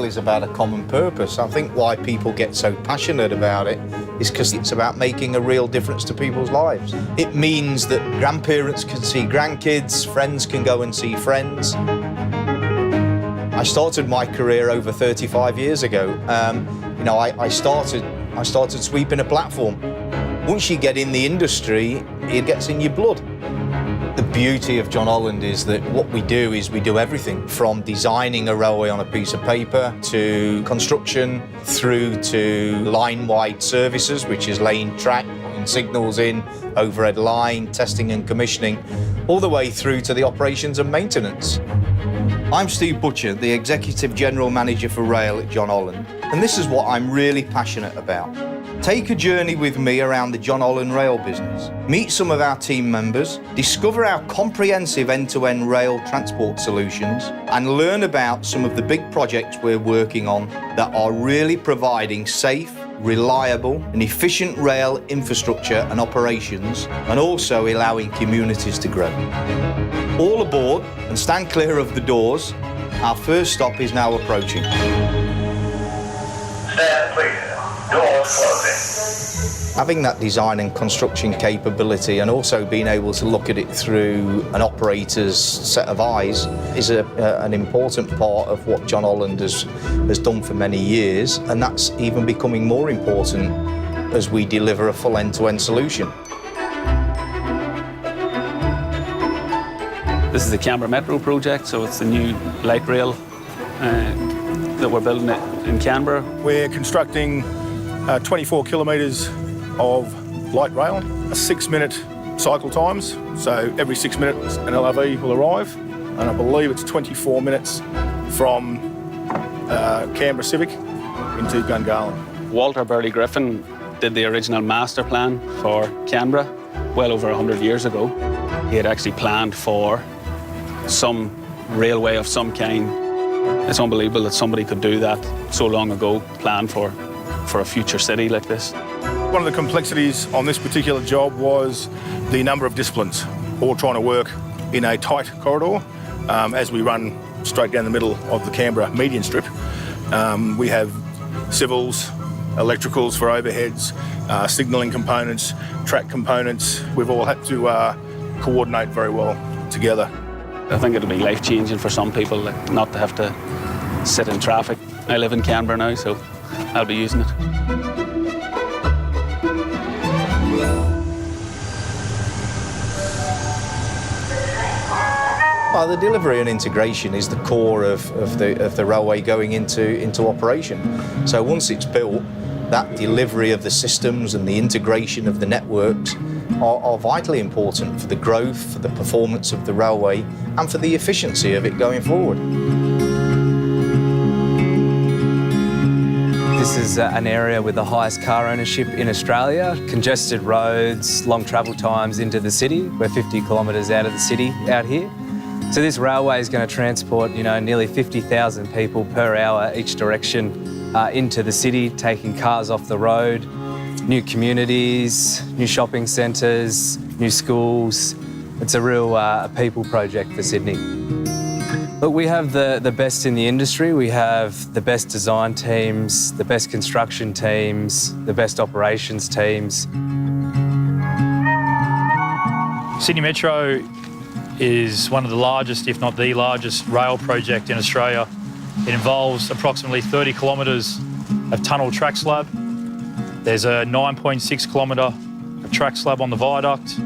is about a common purpose. I think why people get so passionate about it is because it's about making a real difference to people's lives. It means that grandparents can see grandkids, friends can go and see friends. I started my career over 35 years ago. I started sweeping a platform. Once you get in the industry, it gets in your blood. The beauty of John Holland is that what we do is we do everything from designing a railway on a piece of paper to construction through to line-wide services, which is laying track, putting signals in, overhead line, testing and commissioning, all the way through to the operations and maintenance. I'm Steve Butcher, the Executive General Manager for Rail at John Holland, and this is what I'm really passionate about. Take a journey with me around the John Holland Rail business. Meet some of our team members, discover our comprehensive end-to-end rail transport solutions, and learn about some of the big projects we're working on that are really providing safe, reliable and efficient rail infrastructure and operations, and also allowing communities to grow. All aboard and stand clear of the doors. Our first stop is now approaching. Stand clear. Doors closing. Having that design and construction capability and also being able to look at it through an operator's set of eyes is an important part of what John Holland has done for many years, and that's even becoming more important as we deliver a full end-to-end solution. This is the Canberra Metro project, so it's the new light rail that we're building in Canberra. We're constructing 24 kilometres of light rail, a 6-minute cycle times, so every 6 minutes an LRV will arrive, and I believe it's 24 minutes from Canberra Civic into Gungahlin. Walter Burley Griffin did the original master plan for Canberra well over 100 years ago. He had actually planned for some railway of some kind. It's unbelievable that somebody could do that so long ago, plan for a future city like this. One of the complexities on this particular job was the number of disciplines, all trying to work in a tight corridor as we run straight down the middle of the Canberra median strip. We have civils, electricals for overheads, signalling components, track components. We've all had to coordinate very well together. I think it'll be life-changing for some people, like, not to have to sit in traffic. I live in Canberra now, so I'll be using it. Well, the delivery and integration is the core of the railway going into operation. So once it's built, that delivery of the systems and the integration of the networks are vitally important for the growth, for the performance of the railway, and for the efficiency of it going forward. This is an area with the highest car ownership in Australia. Congested roads, long travel times into the city. We're 50 kilometres out of the city out here. So this railway is going to transport, nearly 50,000 people per hour each direction into the city, taking cars off the road, new communities, new shopping centres, new schools. It's a real people project for Sydney. Look, we have the best in the industry. We have the best design teams, the best construction teams, the best operations teams. Sydney Metro is one of the largest, if not the largest, rail project in Australia. It involves approximately 30 kilometres of tunnel track slab. There's a 9.6 kilometre track slab on the viaduct.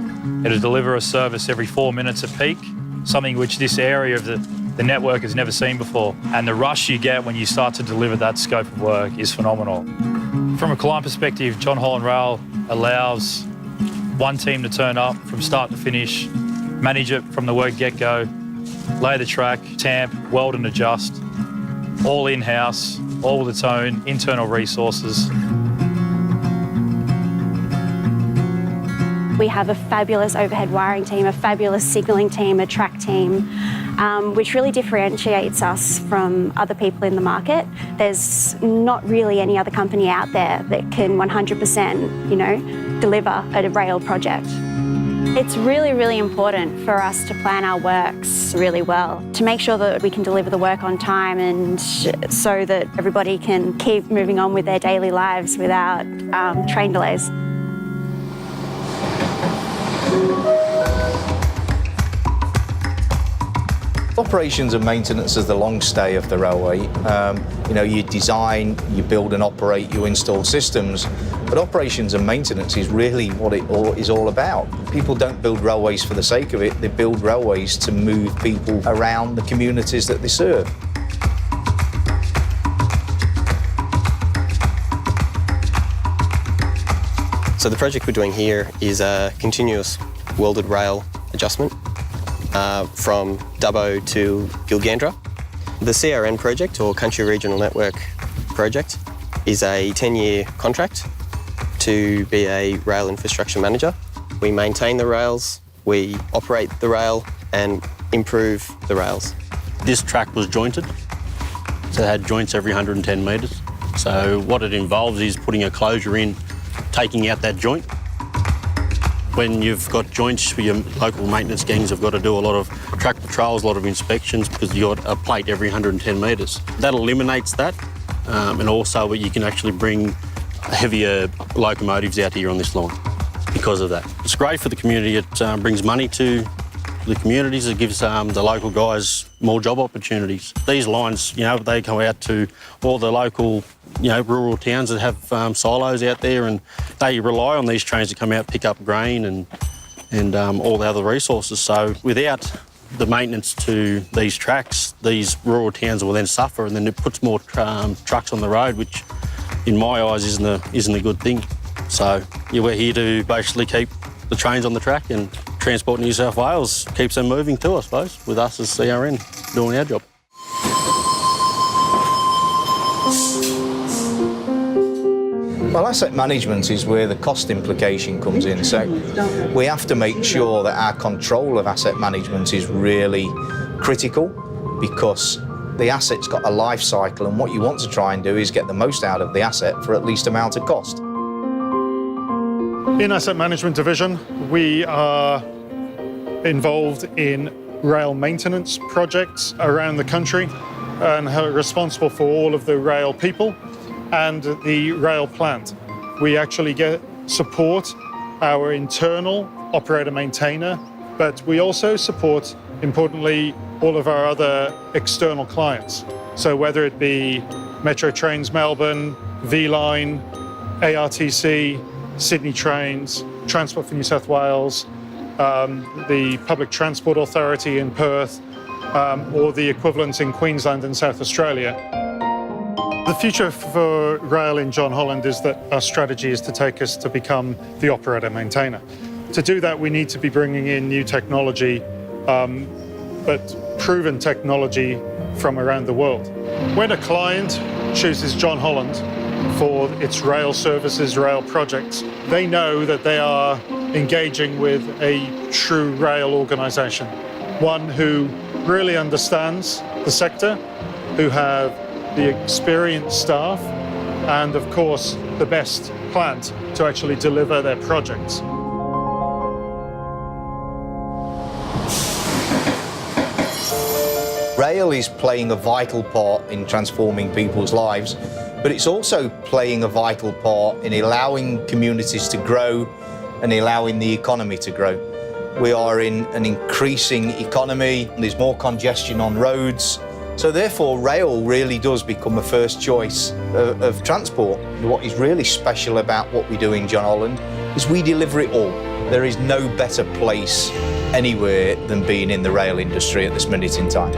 It'll deliver a service every 4 minutes at peak, something which this area of the network has never seen before. And the rush you get when you start to deliver that scope of work is phenomenal. From a client perspective, John Holland Rail allows one team to turn up from start to finish, manage it from the word get-go, lay the track, tamp, weld and adjust, all in-house, all with its own internal resources. We have a fabulous overhead wiring team, a fabulous signalling team, a track team, which really differentiates us from other people in the market. There's not really any other company out there that can 100%, deliver a rail project. It's really, really important for us to plan our works really well, to make sure that we can deliver the work on time and so that everybody can keep moving on with their daily lives without train delays. Operations and maintenance is the long stay of the railway. You design, you build and operate, you install systems, but operations and maintenance is really what it is all about. People don't build railways for the sake of it, they build railways to move people around the communities that they serve. So the project we're doing here is a continuous welded rail adjustment from Dubbo to Gilgandra. The CRN project, or Country Regional Network project, is a 10-year contract to be a rail infrastructure manager. We maintain the rails, we operate the rail and improve the rails. This track was jointed, so it had joints every 110 metres. So what it involves is putting a closure in, taking out that joint. When you've got joints, your local maintenance gangs have got to do a lot of track patrols, a lot of inspections, because you've got a plate every 110 metres. That eliminates that, and also you can actually bring heavier locomotives out here on this line because of that. It's great for the community. It brings money to the communities. It gives the local guys more job opportunities. These lines, they come out to all the local, rural towns that have silos out there, and they rely on these trains to come out, pick up grain and all the other resources. So without the maintenance to these tracks, these rural towns will then suffer, and then it puts more trucks on the road, which in my eyes isn't a good thing. So we're here to basically keep the trains on the track, and Transport New South Wales keeps them moving too, I suppose, with us as CRN doing our job. Well, asset management is where the cost implication comes in. So we have to make sure that our control of asset management is really critical, because the asset's got a life cycle, and what you want to try and do is get the most out of the asset for at least amount of cost. In Asset Management Division, we are involved in rail maintenance projects around the country and are responsible for all of the rail people and the rail plant. We actually get support our internal operator maintainer, but we also support, importantly, all of our other external clients. So whether it be Metro Trains Melbourne, V-Line, ARTC, Sydney Trains, Transport for New South Wales, the Public Transport Authority in Perth, or the equivalents in Queensland and South Australia. The future for rail in John Holland is that our strategy is to take us to become the operator maintainer. To do that, we need to be bringing in new technology, but proven technology from around the world. When a client chooses John Holland for its rail services, rail projects, they know that they are engaging with a true rail organisation, one who really understands the sector, who have the experienced staff, and of course the best plant to actually deliver their projects. Rail is playing a vital part in transforming people's lives, but it's also playing a vital part in allowing communities to grow and allowing the economy to grow. We are in an increasing economy, there's more congestion on roads, so therefore rail really does become a first choice of transport. What is really special about what we do in John Holland is we deliver it all. There is no better place anywhere than being in the rail industry at this minute in time.